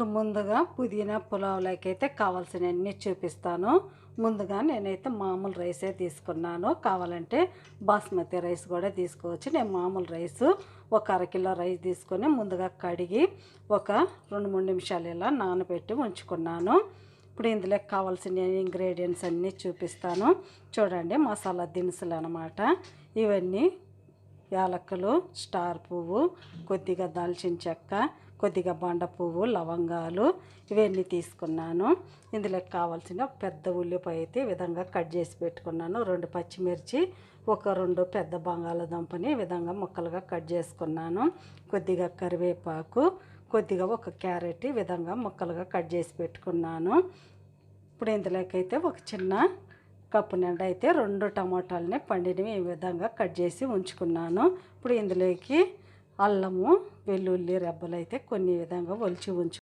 ఇప్పుడు ముందుగా పుదీనా పులావ్లోకి అయితే కావాల్సినవన్నీ చూపిస్తాను. ముందుగా నేనైతే మామూలు రైసే తీసుకున్నాను. కావాలంటే బాస్మతి రైస్ కూడా తీసుకోవచ్చు. నేను మామూలు రైసు ఒక అరకిలో రైస్ తీసుకొని ముందుగా కడిగి ఒక 2-3 నిమిషాలు ఇలా నానబెట్టి ఉంచుకున్నాను. ఇప్పుడు ఇందులోకి కావాల్సిన ఇంగ్రీడియంట్స్ అన్నీ చూపిస్తాను. చూడండి, మసాలా దినుసులు అన్నమాట. ఇవన్నీ యాలక్కులు, స్టార్ పువ్వు, కొద్దిగా దాల్చిన చెక్క, కొద్దిగా బండ పువ్వు, లవంగాలు ఇవన్నీ తీసుకున్నాను. ఇందులోకి కావాల్సిన ఒక పెద్ద ఉల్లిపాయ అయితే ఈ విధంగా కట్ చేసి పెట్టుకున్నాను. 2 పచ్చిమిర్చి, ఒక 2 పెద్ద బంగాళాదుంపని ఈ విధంగా ముక్కలుగా కట్ చేసుకున్నాను. కొద్దిగా కరివేపాకు, కొద్దిగా ఒక క్యారెట్ ఈ విధంగా ముక్కలుగా కట్ చేసి పెట్టుకున్నాను. ఇప్పుడు ఇందులోకి అయితే ఒక చిన్న కప్పు నిండా అయితే 2 టమాటాలని పండినవి ఈ విధంగా కట్ చేసి ఉంచుకున్నాను. ఇప్పుడు ఇందులోకి అల్లము, వెల్లుల్లి రెబ్బలు అయితే కొన్ని విధంగా ఒలిచి